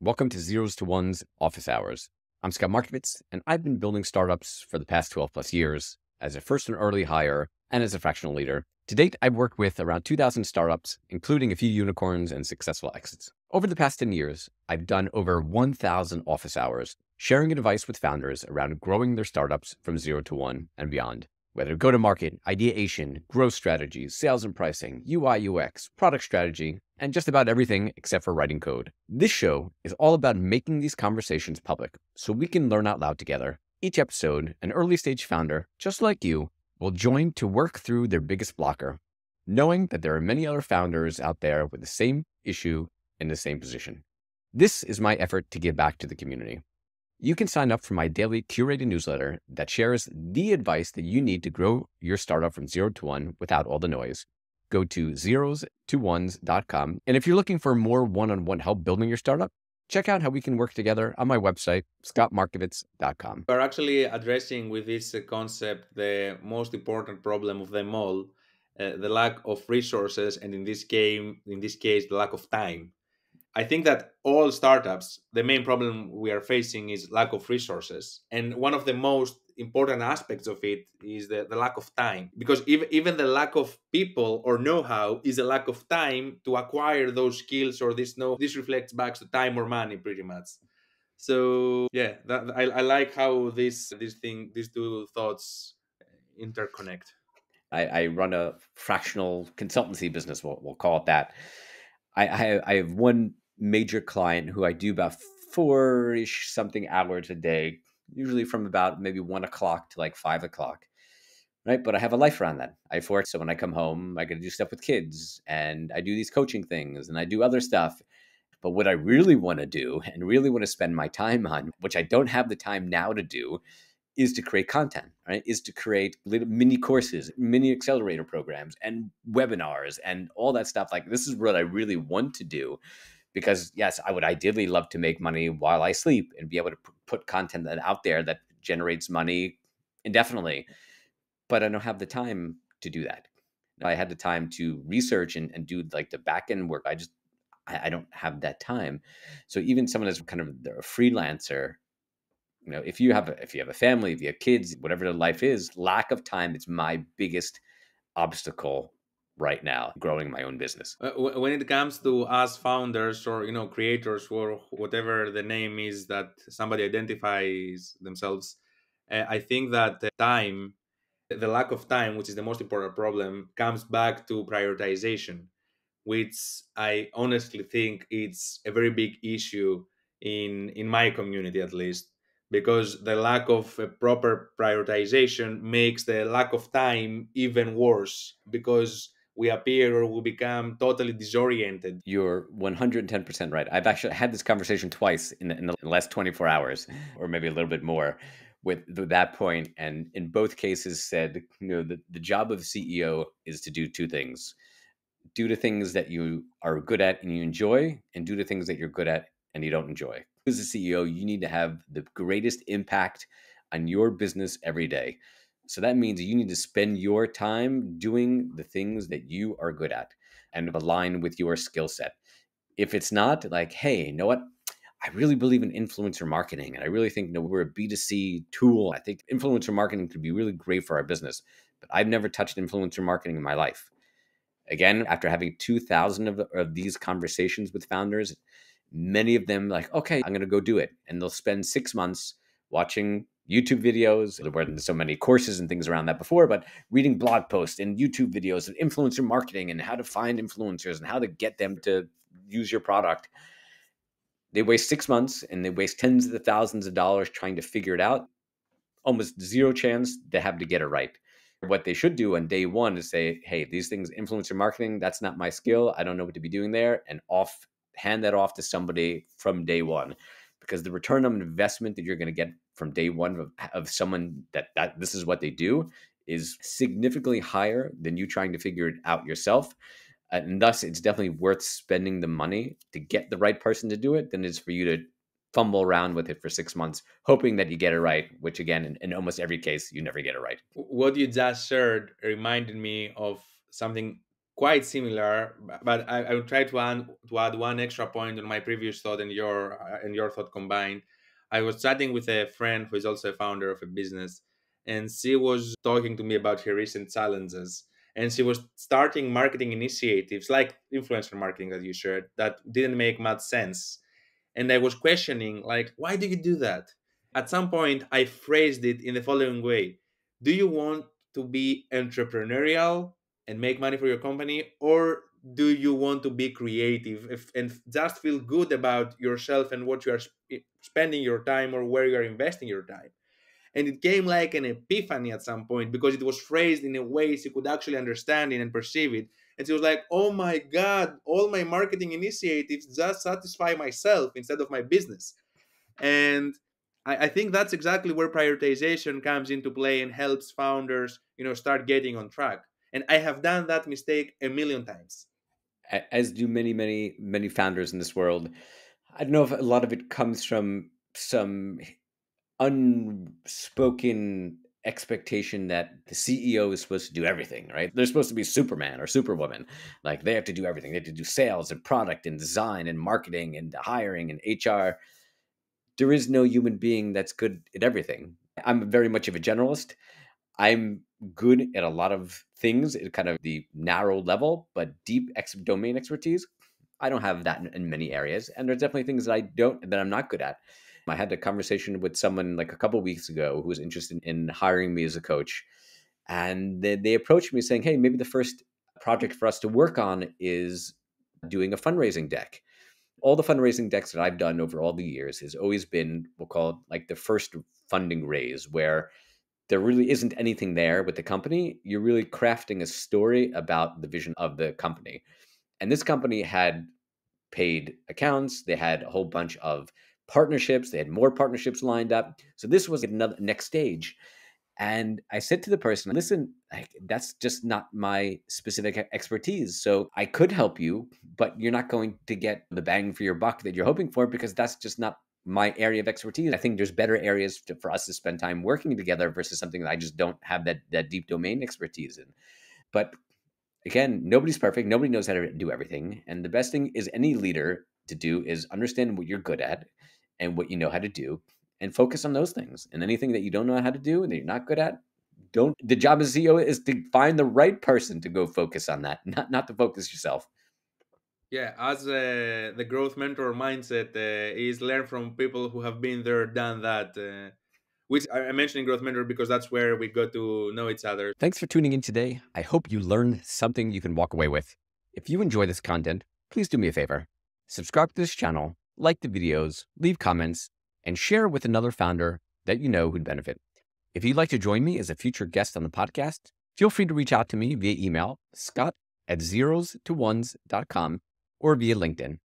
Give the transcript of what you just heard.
Welcome to Zeros to Ones Office Hours. I'm Scott Markovitz, and I've been building startups for the past 12 plus years as a first and early hire and as a fractional leader. To date, I've worked with around 2,000 startups, including a few unicorns and successful exits. Over the past 10 years, I've done over 1,000 office hours, sharing advice with founders around growing their startups from 0 to 1 and beyond. Whether go-to-market, ideation, growth strategies, sales and pricing, UI, UX, product strategy, and just about everything except for writing code. This show is all about making these conversations public so we can learn out loud together. Each episode, an early stage founder, just like you, will join to work through their biggest blocker, knowing that there are many other founders out there with the same issue in the same position. This is my effort to give back to the community. You can sign up for my daily curated newsletter that shares the advice that you need to grow your startup from 0 to 1 without all the noise. Go to zeros2ones.com. And if you're looking for more one-on-one help building your startup, check out how we can work together on my website, scottmarkovitz.com. We're actually addressing with this concept the most important problem of them all, the lack of resources, and in this case, the lack of time. I think that all startups, the main problem we are facing is lack of resources. And one of the most important aspects of it is the lack of time. Because even the lack of people or know-how is a lack of time to acquire those skills or this know. This reflects back to time or money pretty much. So yeah, I like how these two thoughts interconnect. I run a fractional consultancy business, we'll call it that. I have one major client who I do about 4-ish something hours a day, usually from about maybe 1 o'clock to like 5 o'clock. Right. But I have a life around that. I work. So when I come home, I got to do stuff with kids and I do these coaching things and I do other stuff. But what I really want to do and really want to spend my time on, which I don't have the time now to do, is to create content, right? Is to create little mini courses, mini accelerator programs and webinars and all that stuff. Like this is what I really want to do because yes, I would ideally love to make money while I sleep and be able to put content out there that generates money indefinitely. But I don't have the time to do that. I had the time to research and do like the back end work. I don't have that time. So even someone that's kind of a freelancer, if you have a family, if you have kids, whatever the life is, lack of time is my biggest obstacle right now, growing my own business. When it comes to us founders or creators or whatever the name is that somebody identifies themselves, I think that the lack of time, which is the most important problem, comes back to prioritization, which I honestly think it's a very big issue in my community, at least, because the lack of a proper prioritization makes the lack of time even worse because we appear or we become totally disoriented. You're 110% right. I've actually had this conversation twice in the last 24 hours, or maybe a little bit more, with that point, and in both cases said, the job of CEO is to do two things: do the things that you are good at and you enjoy, and do the things that you're good at and you don't enjoy. As a CEO, you need to have the greatest impact on your business every day. So that means you need to spend your time doing the things that you are good at and align with your skill set. If it's not, like, hey, you know what? I really believe in influencer marketing and I really think we're a B2C tool. I think influencer marketing could be really great for our business, but I've never touched influencer marketing in my life. Again, after having 2,000 of these conversations with founders, many of them like, okay, I'm going to go do it. And they'll spend 6 months watching YouTube videos. There weren't so many courses and things around that before, but reading blog posts and YouTube videos of influencer marketing and how to find influencers and how to get them to use your product. They waste 6 months and they waste tens of thousands of dollars trying to figure it out. Almost zero chance they have to get it right. What they should do on day one is say, hey, these things, influencer marketing, that's not my skill. I don't know what to be doing there. And hand that off to somebody from day one. Because the return on investment that you're going to get from day one of someone that this is what they do is significantly higher than you trying to figure it out yourself. And thus, it's definitely worth spending the money to get the right person to do it than it is for you to fumble around with it for 6 months, hoping that you get it right, which again, in almost every case, you never get it right. What you just shared reminded me of something quite similar, but I will try to add one extra point on my previous thought and your thought combined. I was chatting with a friend who is also a founder of a business, and she was talking to me about her recent challenges. And she was starting marketing initiatives like influencer marketing that you shared that didn't make much sense. And I was questioning, like, why do you do that? At some point, I phrased it in the following way: do you want to be entrepreneurial and make money for your company, or do you want to be creative and just feel good about yourself and what you are spending your time or where you are investing your time? And it came like an epiphany at some point because it was phrased in a way she could actually understand it and perceive it. And she was like, oh my God, all my marketing initiatives just satisfy myself instead of my business. And I think that's exactly where prioritization comes into play and helps founders, start getting on track. And I have done that mistake a million times. As do many, many, many founders in this world. I don't know if a lot of it comes from some unspoken expectation that the CEO is supposed to do everything, right? They're supposed to be Superman or Superwoman. Like they have to do everything. They have to do sales and product and design and marketing and hiring and HR. There is no human being that's good at everything. I'm very much of a generalist. I'm good at a lot of things at kind of the narrow level, but deep domain expertise, I don't have that in many areas. And there's definitely things that I'm not good at. I had a conversation with someone like a couple of weeks ago who was interested in hiring me as a coach. And they approached me saying, hey, maybe the first project for us to work on is doing a fundraising deck. All the fundraising decks that I've done over all the years has always been, we'll call it like the first funding raise, where there really isn't anything there with the company. You're really crafting a story about the vision of the company. And this company had paid accounts. They had a whole bunch of partnerships. They had more partnerships lined up. So this was another next stage. And I said to the person, listen, that's just not my specific expertise. So I could help you, but you're not going to get the bang for your buck that you're hoping for because that's just not my area of expertise. I think there's better areas for us to spend time working together versus something that I just don't have that deep domain expertise in. But again, nobody's perfect. Nobody knows how to do everything. And the best thing is any leader to do is understand what you're good at and what you know how to do and focus on those things. And anything that you don't know how to do and that you're not good at, don't. The job as CEO is to find the right person to go focus on that, not to focus yourself. Yeah, as the growth mentor mindset is learn from people who have been there, done that. Which I'm mentioning growth mentor because that's where we got to know each other. Thanks for tuning in today. I hope you learned something you can walk away with. If you enjoy this content, please do me a favor. Subscribe to this channel, like the videos, leave comments, and share with another founder that you know who'd benefit. If you'd like to join me as a future guest on the podcast, feel free to reach out to me via email, scott@zeros2ones.com, or via LinkedIn.